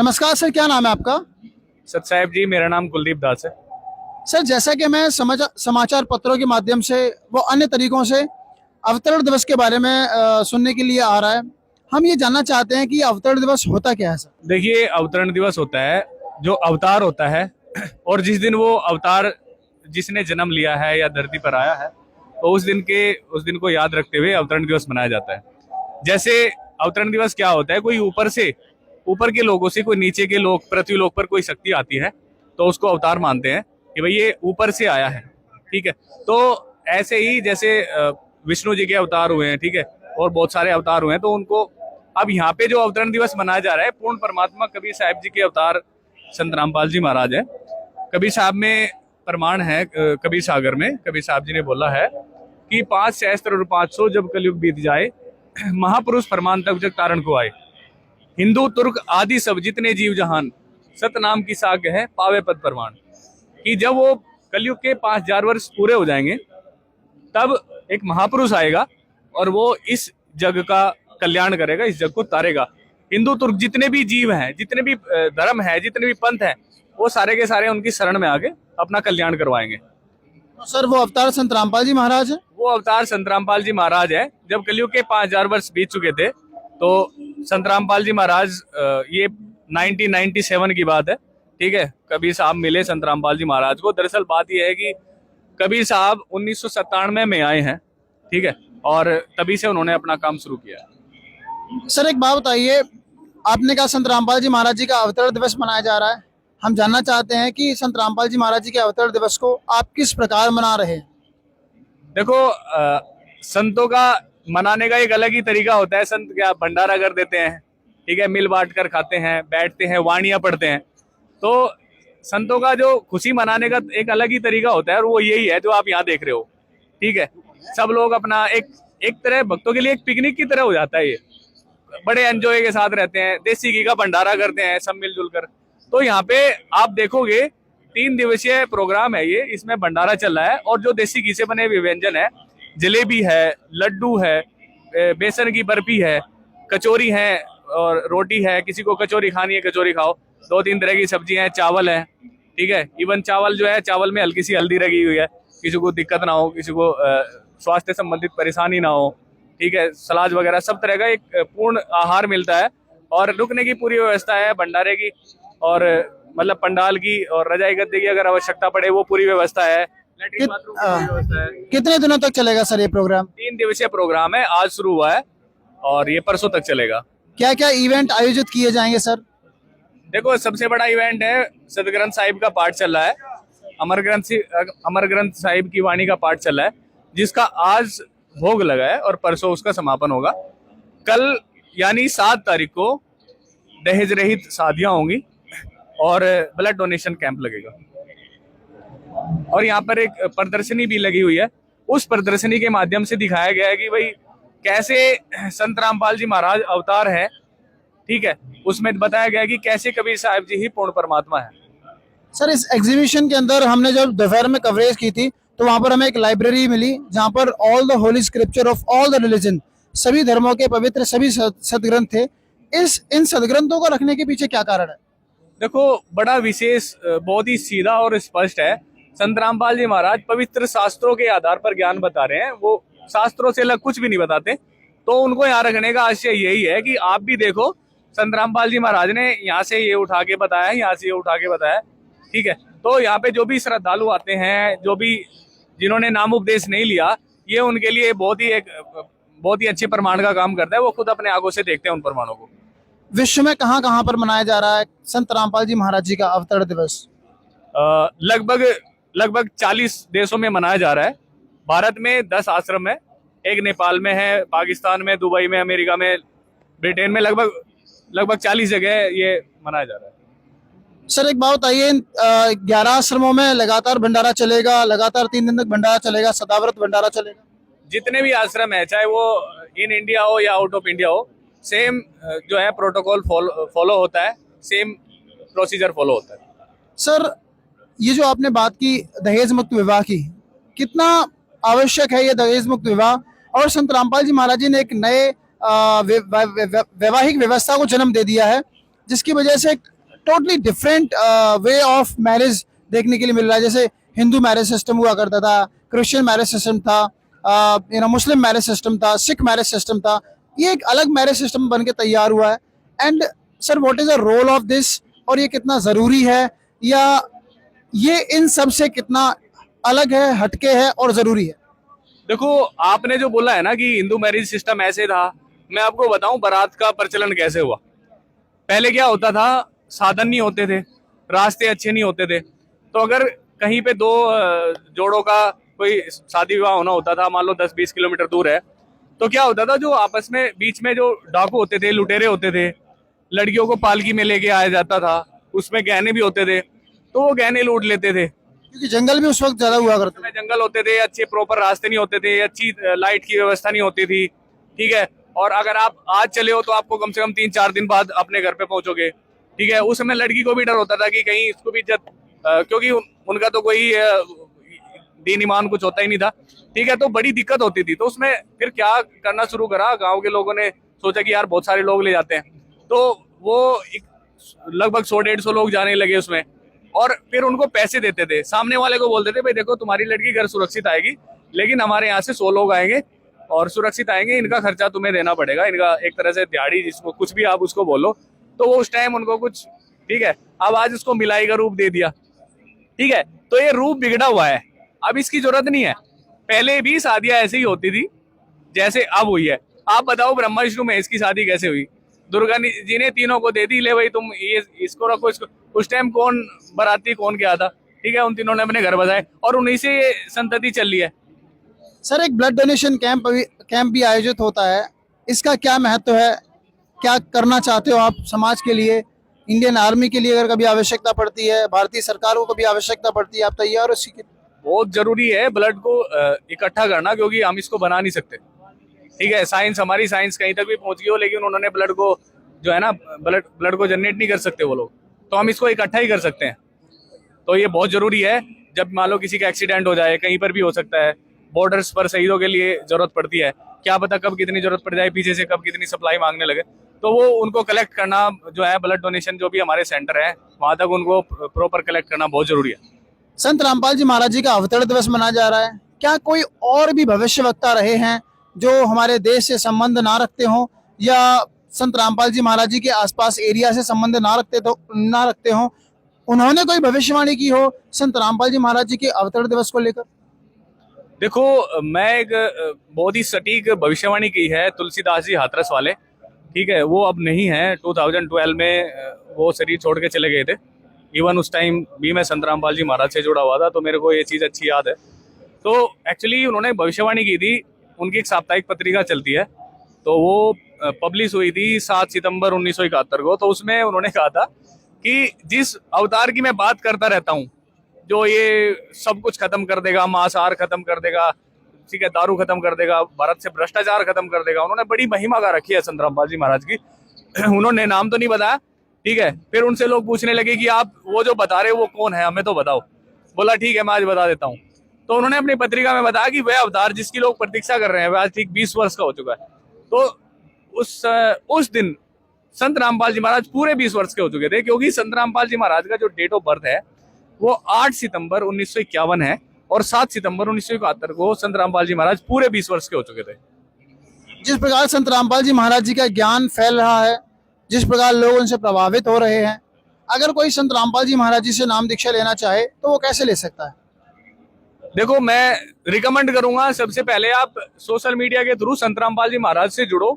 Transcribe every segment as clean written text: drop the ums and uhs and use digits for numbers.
नमस्कार सर, क्या नाम है आपका? सत साहेब जी, मेरा नाम कुलदीप दास है। सर, जैसा कि मैं समाचार पत्रों के माध्यम से वो अन्य तरीकों से अवतरण दिवस के बारे में सुनने के लिए आ रहा है। हम ये जानना चाहते हैं कि अवतरण दिवस होता क्या है सर? देखिए, अवतरण दिवस होता है जो अवतार होता है और जिस दिन वो अवतार जिसने जन्म लिया है या धरती पर आया है, तो उस दिन को याद रखते हुए अवतरण दिवस मनाया जाता है। जैसे अवतरण दिवस क्या होता है, कोई ऊपर के लोगों से कोई नीचे के लोग पृथ्वी लोक पर कोई शक्ति आती है तो उसको अवतार मानते हैं कि भाई ये ऊपर से आया है। ठीक है, तो ऐसे ही जैसे विष्णु जी के अवतार हुए हैं, ठीक है, और बहुत सारे अवतार हुए हैं, तो उनको अब यहाँ पे जो अवतरण दिवस मनाया जा रहा है, पूर्ण परमात्मा कबीर साहब जी के अवतार संत रामपाल जी महाराज है। कबीर साहब में प्रमाण है, कबीर सागर में कबीर साहब जी ने बोला है कि 5 सहस्त्र और 500 जब कलयुग बीत जाए, महापुरुष फरमान तब जग तारण को आए। हिंदू तुर्क आदि सब जितने जीव जहान, सतनाम की साख है पावे पद प्रमाण। कि जब वो कलयुग के 5000 वर्ष पूरे हो जाएंगे, तब एक महापुरुष आएगा और वो इस जग का कल्याण करेगा, इस जग को तारेगा। हिंदू तुर्क जितने भी जीव हैं, जितने भी धर्म है, जितने भी पंथ हैं, वो सारे के सारे उनकी शरण में आके अपना कल्याण करवाएंगे। तो सर, वो अवतार संत रामपाल जी महाराज है? वो अवतार संत रामपाल जी महाराज है। जब कलयुग के 5000 वर्ष बीत चुके थे, तो संत रामपाल जी महाराज, ये 1997 की बात है, ठीक है, कबीर साहब मिले संत रामपाल जी महाराज को। दरअसल बात यह है कि कबीर साहब 1997 में आए हैं, ठीक है, और तभी से उन्होंने अपना काम शुरू किया है। सर, एक बात बताइए, आपने कहा संत रामपाल जी महाराज जी का अवतरण दिवस मनाया जा रहा है। हम जानना चाहते हैं कि संत रामपाल जी महाराज जी के अवतरण दिवस को आप किस प्रकार मना रहे हैं? देखो, संतों का मनाने का एक अलग ही तरीका होता है। संत क्या भंडारा कर देते हैं, ठीक है, मिल बांट कर खाते हैं, बैठते हैं, वाणियां पढ़ते हैं। तो संतों का जो खुशी मनाने का एक अलग ही तरीका होता है, और वो यही है जो आप यहाँ देख रहे हो। ठीक है, सब लोग अपना एक तरह भक्तों के लिए एक पिकनिक की तरह हो जाता है। ये बड़े एंजॉय के साथ रहते हैं, देसी घी का भंडारा करते हैं सब मिलजुल कर। तो यहाँ पे आप देखोगे 3 दिवसीय प्रोग्राम है ये, इसमें भंडारा चल रहा है, और जो देसी घी से बने हुए व्यंजन है, जलेबी है, लड्डू है, बेसन की बर्फी है, कचौरी है और रोटी है। किसी को कचौरी खानी है, कचौरी खाओ। 2-3 तरह की सब्जियां हैं, चावल है, ठीक है। इवन चावल जो है, चावल में हल्की सी हल्दी लगी हुई है, किसी को दिक्कत ना हो, किसी को स्वास्थ्य संबंधित परेशानी ना हो, ठीक है। सलाद वगैरह सब तरह का एक पूर्ण आहार मिलता है, और रुकने की पूरी व्यवस्था है भंडारे की, और मतलब पंडाल की और रजाई गद्दे की अगर आवश्यकता पड़े वो पूरी व्यवस्था है। लैट्रिन बाथरूम की पूरी व्यवस्था है। कितने दिनों तक चलेगा सर ये प्रोग्राम? 3 दिवसीय प्रोग्राम है, आज शुरू हुआ है और ये परसों तक चलेगा। क्या क्या इवेंट आयोजित किए जाएंगे सर? देखो, सबसे बड़ा इवेंट है, सदग्रंथ साहिब का पाठ चल रहा है, अमर ग्रंथ साहिब की वाणी का पाठ चल रहा है, जिसका आज भोग लगा है और परसों उसका समापन होगा। कल यानी 7 तारीख को दहेज रहित शादियां होंगी और ब्लड डोनेशन कैंप लगेगा। और यहाँ पर एक प्रदर्शनी भी लगी हुई है। उस प्रदर्शनी के माध्यम से दिखाया गया है कि भाई कैसे संत रामपाल जी महाराज अवतार है, ठीक है। उसमें बताया गया है कि कैसे कबीर साहब जी ही पूर्ण परमात्मा है। सर, इस एग्जीबिशन के अंदर हमने जब दोपहर में कवरेज की थी, तो वहां पर हमें एक लाइब्रेरी मिली जहां पर all the Holi scripture of all the religion, सभी धर्मों के पवित्र सभी सदग्रंथ थे। इन सदग्रंथों को रखने के पीछे क्या कारण है? देखो, बड़ा विशेष, बहुत ही सीधा और स्पष्ट है। संत रामपाल जी महाराज पवित्र शास्त्रों के आधार पर ज्ञान बता रहे हैं, वो शास्त्रों से अलग कुछ भी नहीं बताते। तो उनको यहाँ रखने का आशय यही है कि आप भी देखो, संत रामपाल जी महाराज ने यहाँ से ये उठा के बताया, यहाँ से ये उठा के बताया, ठीक है। तो यहाँ पे जो भी श्रद्धालु आते हैं, जो भी जिन्होंने नाम उपदेश नहीं लिया, ये उनके लिए बहुत ही अच्छे प्रमाण का काम करता है। वो खुद अपने आंखों से देखते हैं उन प्रमाणों को। विश्व में कहाँ कहाँ पर मनाया जा रहा है संत रामपाल जी महाराज जी का अवतरण दिवस? लगभग 40 देशों में मनाया जा रहा है। भारत में 10 आश्रम है, एक नेपाल में है, पाकिस्तान में, दुबई में, अमेरिका में, ब्रिटेन में, लगभग 40 जगह ये मनाया जा रहा है। सर, एक बात बताइए, 11 आश्रमों में लगातार भंडारा चलेगा? लगातार 3 दिन तक भंडारा चलेगा, सदाव्रत भंडारा चलेगा? जितने भी आश्रम है, चाहे वो इन इंडिया हो या आउट ऑफ इंडिया हो, सेम जो है प्रोटोकॉल फॉलो होता है, सेम प्रोसीजर फॉलो होता है। सर, ये जो आपने बात की दहेज मुक्त विवाह की, कितना आवश्यक है ये दहेज मुक्त विवाह? और संत रामपाल जी महाराज जी ने एक नए वैवाहिक व्यवस्था को जन्म दे दिया है, जिसकी वजह से totally different way of marriage देखने के लिए मिल रहा है। जैसे हिंदू मैरिज सिस्टम हुआ करता था, क्रिश्चियन मैरिज सिस्टम था, मुस्लिम मैरिज सिस्टम था, सिख मैरिज सिस्टम था, ये एक अलग मैरिज सिस्टम बन के तैयार हुआ है। And sir what is the role of this, और ये कितना ज़रूरी है, या ये इन सब से कितना अलग है, हटके है और ज़रूरी है? देखो, आपने जो बोला है ना कि हिंदू मैरिज सिस्टम ऐसे था, मैं आपको बताऊं बारात का प्रचलन कैसे हुआ। पहले क्या होता था, साधन नहीं होते थे, रास्ते अच्छे नहीं होते थे, तो अगर कहीं पे दो जोड़ों का कोई शादी विवाह होना होता था, मान लो 10-20 किलोमीटर दूर है, तो क्या होता था, जो आपस में बीच में जो डाकू होते थे, लुटेरे होते थे, लड़कियों को पालकी में लेके आया जाता था, उसमें गहने भी होते थे, तो वो गहने लूट लेते थे। क्योंकि जंगल भी उस वक्त ज़्यादा हुआ करते में जंगल होते थे, अच्छे प्रॉपर रास्ते नहीं होते थे, अच्छी लाइट की व्यवस्था नहीं होती थी, ठीक है। और अगर आप आज चले हो तो आपको कम से कम 3-4 दिन बाद अपने घर पे पहुंचोगे, ठीक है। उस समय लड़की को भी डर होता था कि कहीं इसको भी इज्जत, क्योंकि उनका तो कोई दीन ईमान कुछ होता ही नहीं था, ठीक है। तो बड़ी दिक्कत होती थी। तो उसमें फिर क्या करना शुरू करा, गाँव के लोगों ने सोचा कि यार बहुत सारे लोग ले जाते हैं, तो वो लगभग 100-150 लोग जाने लगे उसमें, और फिर उनको पैसे देते थे, सामने वाले को बोलते थे भाई देखो तुम्हारी लड़की घर सुरक्षित आएगी, लेकिन हमारे यहाँ से 100 लोग आएंगे और सुरक्षित आएंगे, इनका खर्चा तुम्हें देना पड़ेगा, इनका एक तरह से दिहाड़ी, जिसको कुछ भी आप उसको बोलो। तो वो उस टाइम उनको कुछ, ठीक है। अब आज उसको मिलाई का रूप दे दिया, ठीक है। तो ये रूप बिगड़ा हुआ है, अब इसकी जरूरत नहीं है। पहले भी शादियां ऐसे ही होती थी जैसे अब हुई है। आप बताओ ब्रह्मा विष्णु महेश की शादी कैसे हुई, दुर्गा जी ने तीनों को दे दी, ले भाई तुम ये इसको रखो इसको। उस टाइम कौन बाराती कौन गया था, ठीक है, उन तीनों ने अपने घर बसाए और उन्हीं से ये संतति चल रही है। सर एक ब्लड डोनेशन कैंप भी आयोजित होता है, इसका क्या महत्व है, क्या करना चाहते हो आप समाज के लिए, इंडियन आर्मी के लिए अगर कभी आवश्यकता पड़ती है, भारतीय सरकार को कभी आवश्यकता पड़ती है, आप तैयार हो? इसकी बहुत जरूरी है ब्लड को इकट्ठा करना, क्योंकि हम इसको बना नहीं सकते, ठीक है। साइंस, हमारी साइंस कहीं तक भी पहुंच गई हो, लेकिन उन्होंने ब्लड को जो है ना, ब्लड को जनरेट नहीं कर सकते वो लोग, तो हम इसको इकट्ठा ही कर सकते हैं। तो ये बहुत जरूरी है, जब मान लो किसी का एक्सीडेंट हो जाए, कहीं पर भी हो सकता है, बॉर्डर्स पर शहीदों के लिए जरूरत पड़ती है, क्या पता कब कितनी जरूरत पड़ जाए, पीछे से कब कितनी सप्लाई मांगने लगे, तो वो उनको कलेक्ट करना जो है, ब्लड डोनेशन जो भी हमारे सेंटर है वहां तक उनको प्रॉपर कलेक्ट करना बहुत जरूरी है। संत रामपाल जी महाराज जी का अवतरण दिवस मनाया जा रहा है, क्या कोई और भी भविष्यवक्ता रहे हैं जो हमारे देश से संबंध ना रखते हों, या संत रामपाल जी महाराज जी के आसपास एरिया से संबंध ना रखते हों, उन्होंने कोई भविष्यवाणी की हो संत रामपाल जी महाराज जी के अवतरण दिवस को लेकर? देखो, मैं एक बहुत ही सटीक भविष्यवाणी की है तुलसीदास जी हाथरस वाले, ठीक है। वो अब नहीं है, 2012 में वो शरीर छोड़ के चले गए थे। इवन उस टाइम भी मैं संत रामपाल जी महाराज से जुड़ा हुआ था, तो मेरे को ये चीज़ अच्छी याद है। तो एक्चुअली उन्होंने भविष्यवाणी की थी, उनकी एक साप्ताहिक पत्रिका चलती है, तो वो पब्लिश हुई थी 7 सितंबर 1971 को। तो उसमें उन्होंने कहा था कि जिस अवतार की मैं बात करता रहता हूँ, जो ये सब कुछ खत्म कर देगा, मांसाहार खत्म कर देगा, ठीक है, दारू खत्म कर देगा, भारत से भ्रष्टाचार खत्म कर देगा, उन्होंने बड़ी महिमा गा रखी है संत रामपाल जी महाराज की। उन्होंने नाम तो नहीं बताया, ठीक है। फिर उनसे लोग पूछने लगे कि आप वो जो बता रहे हो वो कौन है, हमें तो बताओ। बोला ठीक है, मैं आज बता देता हूँ। तो उन्होंने अपनी पत्रिका में बताया कि वह अवतार जिसकी लोग प्रतीक्षा कर रहे हैं, वह आज ठीक 20 वर्ष का हो चुका है। तो उस दिन संत रामपाल जी महाराज पूरे 20 वर्ष के हो चुके थे, क्योंकि संत रामपाल जी महाराज का जो डेट ऑफ बर्थ है वो 8 सितंबर 1951 है, और 7 सितंबर 1971 को संत रामपाल जी महाराज पूरे 20 वर्ष के हो चुके थे। जिस प्रकार संत रामपाल जी महाराज जी का ज्ञान फैल रहा है, जिस प्रकार लोग उनसे प्रभावित हो रहे हैं, अगर कोई संत रामपाल जी महाराज जी से नाम दीक्षा लेना चाहे तो वो कैसे ले सकता है? देखो, मैं रिकमेंड करूंगा सबसे पहले आप सोशल मीडिया के थ्रू संत रामपाल जी महाराज से जुड़ो,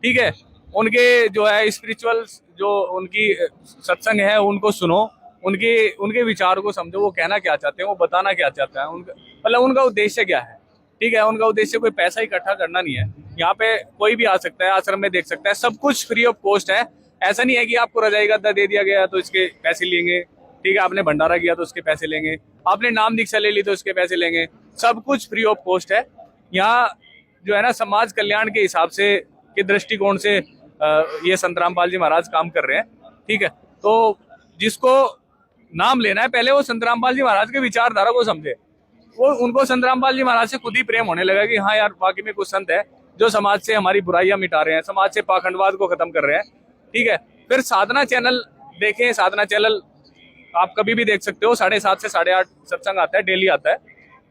ठीक है। उनके जो है स्पिरिचुअल जो उनकी सत्संग है उनको सुनो, उनके विचार को समझो, वो कहना क्या चाहते हैं, वो बताना क्या चाहते हैं, उनका मतलब उनका उद्देश्य क्या है, ठीक है। उनका उद्देश्य कोई पैसा इकट्ठा करना नहीं है। यहाँ पे कोई भी आ सकता है, आश्रम में देख सकता है, सब कुछ फ्री ऑफ कॉस्ट है। ऐसा नहीं है कि आपको रजाई गद्दा दे दिया गया तो इसके पैसे लेंगे, ठीक है, आपने भंडारा किया तो उसके पैसे लेंगे, आपने नाम दीक्षा ले ली तो उसके पैसे लेंगे, सब कुछ फ्री ऑफ कॉस्ट है। यहाँ जो है ना, समाज कल्याण के हिसाब से, के दृष्टिकोण से ये संत रामपाल जी महाराज काम कर रहे हैं, ठीक है। तो जिसको नाम लेना है, पहले वो संत रामपाल जी महाराज के विचारधारा को समझे। वो उनको संत रामपाल जी महाराज से खुद ही प्रेम होने लगा कि हाँ यार, वाकई में कुछ संत है जो समाज से हमारी बुराइयां मिटा रहे हैं, समाज से पाखंडवाद को खत्म कर रहे हैं, ठीक है। फिर साधना चैनल देखें, साधना चैनल आप कभी भी देख सकते हो, 7:30 से 8:30 सत्संग आता है, डेली आता है।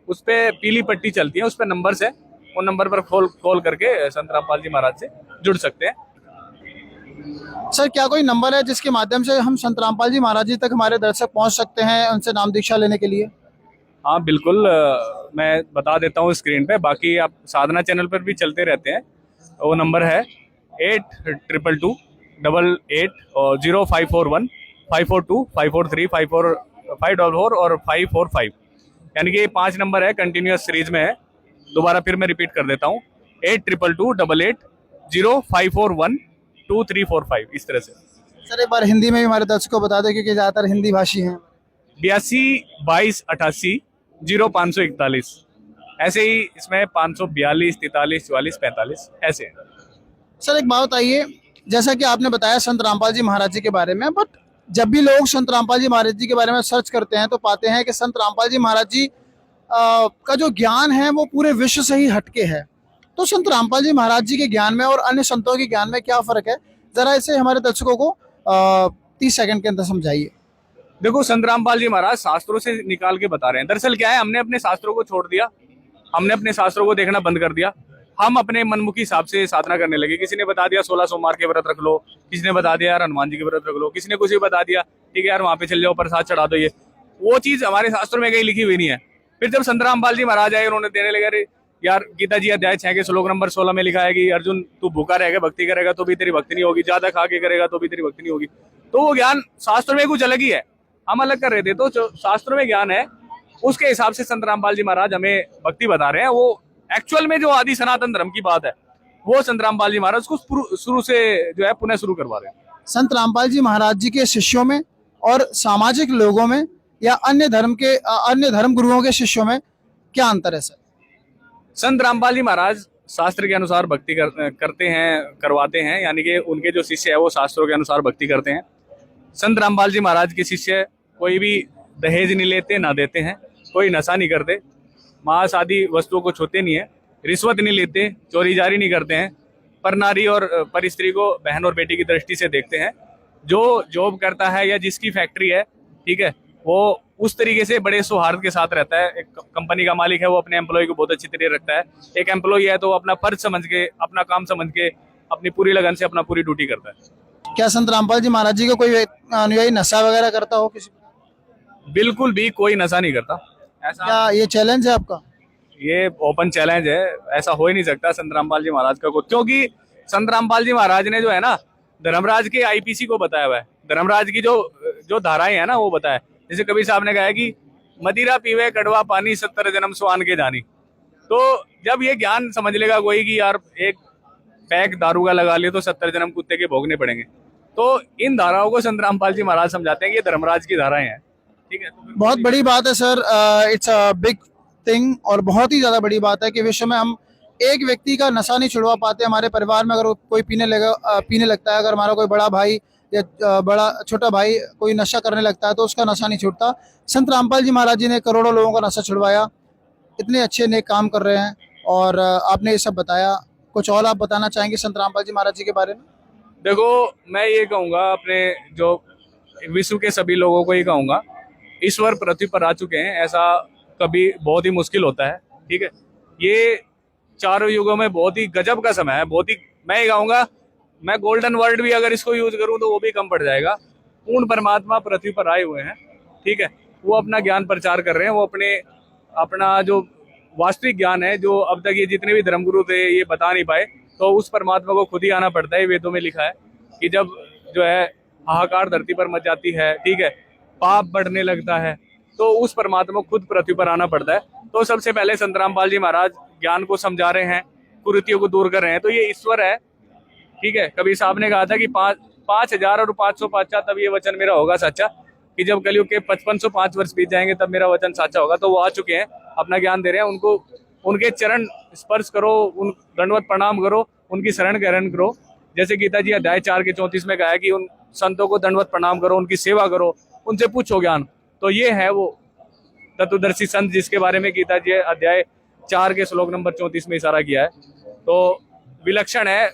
उस पे पीली पट्टी चलती है, उस पे नंबर्स है, उन नंबर पर कॉल करके संत रामपाल जी महाराज से जुड़ सकते हैं। सर क्या कोई नंबर है जिसके माध्यम से हम संत रामपाल जी महाराज जी तक हमारे दर्शक पहुंच सकते हैं उनसे नाम दीक्षा लेने के लिए? हाँ बिल्कुल, मैं बता देता हूँ स्क्रीन पे, बाकी आप साधना चैनल पर भी चलते रहते हैं। वो नंबर है 822288 और 0541 542 543 544 और 545, यानी कि 5 नंबर है, कंटिन्यूअस सीरीज में है। दोबारा फिर मैं रिपीट कर देता हूँ, 82228805412345, इस तरह से। सर एक बार हिंदी में भी हमारे दर्शकों को बता दें क्योंकि ज़्यादातर हिंदी भाषी हैं। 82 22 88 0541, ऐसे ही इसमें 542 43 44 45 ऐसे हैं। सर एक बात बताइए, जैसा कि आपने बताया संत रामपाल जी महाराज जी के बारे में, बट जब भी लोग संत रामपाल जी महाराज जी के बारे में सर्च करते हैं तो पाते हैं कि संत रामपाल जी महाराज जी का जो ज्ञान है वो पूरे विश्व से ही हटके है। तो संत रामपाल जी महाराज जी के ज्ञान में और अन्य संतों के ज्ञान में क्या फर्क है, जरा इसे हमारे दर्शकों को 30 सेकंड के अंदर समझाइए। देखो, संत रामपाल जी महाराज शास्त्रों से निकाल के बता रहे हैं। दरअसल क्या है, हमने अपने शास्त्रों को छोड़ दिया, हमने अपने शास्त्रों को देखना बंद कर दिया। हम अपने मनमुखी हिसाब से साधना करने लगे। किसी ने बता दिया 16 सोमवार के व्रत रख लो, किसी ने बता दिया यार हनुमान जी के व्रत रख लो, किसी ने कुछ भी बता दिया, ठीक है यार वहां पे चल जाओ, प्रसाद चढ़ा दो। ये वो चीज हमारे शास्त्रों में कहीं लिखी हुई नहीं है। फिर जब संत रामपाल जी महाराज आए, उन्होंने देने लगे, अरे यार गीता जी अध्याय 6 के श्लोक नंबर 16 में लिखा है कि अर्जुन तू भूखा रहेगा, भक्ति करेगा तो भी तेरी भक्ति नहीं होगी, ज्यादा खा के करेगा तो भी तेरी भक्ति नहीं होगी। तो वो ज्ञान शास्त्र में कुछ अलग ही है, हम अलग कर रहे थे। तो जो शास्त्र में ज्ञान है उसके हिसाब से संत रामपाल जी महाराज हमें भक्ति बता रहे हैं। वो एक्चुअल में जो आदि सनातन धर्म की बात है वो संत रामपाल जी महाराज को शुरू से जो है पुनः शुरू करवा रहे हैं। संत रामपाल जी महाराज जी के शिष्यों में और सामाजिक लोगों में या अन्य धर्म गुरुओं के शिष्यों में क्या अंतर है सर? संत रामपाल जी महाराज शास्त्र के अनुसार भक्ति करते हैं, करवाते हैं, यानी कि उनके जो शिष्य है वो शास्त्रों के अनुसार भक्ति करते हैं। संत रामपाल जी महाराज के शिष्य कोई भी दहेज नहीं लेते, ना देते हैं, कोई नशा नहीं करते, मांस आदि वस्तुओं को छूते नहीं है, रिश्वत नहीं लेते, चोरी जारी नहीं करते हैं, पर नारी और पर स्त्री को बहन और बेटी की दृष्टि से देखते हैं। जो जॉब करता है या जिसकी फैक्ट्री है, ठीक है, वो उस तरीके से बड़े सौहार्द के साथ रहता है। एक कंपनी का मालिक है, वो अपने एम्प्लॉय को बहुत अच्छी तरह रखता है। एक एम्प्लॉय है तो वो अपना फर्ज समझ के, अपना काम समझ के, अपनी पूरी लगन से अपना पूरी ड्यूटी करता है। क्या संत रामपाल जी महाराज जी का कोई अनुयायी नशा वगैरह करता हो किसी? बिल्कुल भी कोई नशा नहीं करता। ऐसा क्या ये चैलेंज है आपका? ये ओपन चैलेंज है, ऐसा हो ही नहीं सकता संत रामपाल जी महाराज का, क्योंकि संत रामपाल जी महाराज ने जो है ना धर्मराज के आईपीसी को बताया हुआ है। धर्मराज की जो धाराएं है ना वो बताया। जैसे कबीर साहब ने कहा है कि मदिरा पीवे कड़वा पानी 70 जन्म स्वान के जानी। तो जब ये ज्ञान समझ लेगा कोई कि यार एक पैक दारू का लगा लिया तो 70 जन्म कुत्ते के भोगने पड़ेंगे, तो इन धाराओं को संत रामपाल जी महाराज समझाते हैं कि ये धर्मराज की धाराएं हैं। ठीक है, तो बहुत बड़ी बात है sir, it's a big thing, और बहुत ही ज्यादा बड़ी बात है कि विश्व में हम एक व्यक्ति का नशा नहीं छुड़वा पाते। हमारे परिवार में अगर कोई पीने लगता है, अगर हमारा कोई बड़ा भाई या बड़ा छोटा भाई कोई नशा करने लगता है तो उसका नशा नहीं छूटता। संत रामपाल जी महाराज जी ने करोड़ों लोगों का नशा छुड़वाया, इतने अच्छे नेक काम कर रहे हैं, और आपने ये सब बताया। कुछ और आप बताना चाहेंगे संत रामपाल जी महाराज जी के बारे में? देखो, मैं ये कहूँगा अपने जो विश्व के सभी लोगों को ये कहूँगा, ईश्वर पृथ्वी पर आ चुके हैं, ऐसा कभी बहुत ही मुश्किल होता है। ठीक है, ये चारों युगों में बहुत ही गजब का समय है, बहुत ही, मैं ये कहूँगा, मैं गोल्डन वर्ड भी अगर इसको यूज करूँ तो वो भी कम पड़ जाएगा। पूर्ण परमात्मा पृथ्वी पर आए हुए हैं, ठीक है, वो अपना ज्ञान प्रचार कर रहे हैं। वो अपना जो वास्तविक ज्ञान है, जो अब तक ये जितने भी धर्मगुरु थे ये बता नहीं पाए, तो उस परमात्मा को खुद ही आना पड़ता है। वेदों में लिखा है कि जब जो है हाहाकार धरती पर मच जाती है, ठीक है, पाप बढ़ने लगता है, तो उस परमात्मा को खुद पृथ्वी पर आना पड़ता है। तो सबसे पहले संत रामपाल जी महाराज ज्ञान को समझा रहे हैं, कुरीतियों को दूर कर रहे हैं, तो ये ईश्वर है। ठीक है, कबीर साहब ने कहा था कि 5,000 और 505 तब ये वचन मेरा होगा सच्चा, कि जब कलयुग के 5505 वर्ष बीत जाएंगे तब मेरा वचन सच्चा होगा। तो वो आ चुके हैं, अपना ज्ञान दे रहे हैं। उनको उनके चरण स्पर्श करो, उन दंडवत प्रणाम करो, उनकी शरण ग्रहण करो। जैसे गीता जी अध्याय 4 के 34 में कहा है कि उन संतों को दंडवत प्रणाम करो, उनकी सेवा करो, उनसे पूछो ज्ञान। तो ये है वो तत्वदर्शी संत जिसके बारे में गीता जी अध्याय 4 के श्लोक नंबर 34 में इशारा किया है। तो विलक्षण है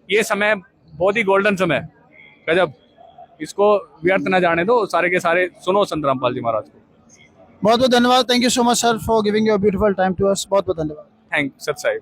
ये समय, बहुत ही गोल्डन समय, गजब। इसको व्यर्थ ना जाने दो, सारे के सारे सुनो संत रामपाल जी महाराज को। बहुत बहुत धन्यवाद। Thank you so much sir for giving your beautiful time to us. बहुत बहुत धन्यवाद। थैंक सत साहिब।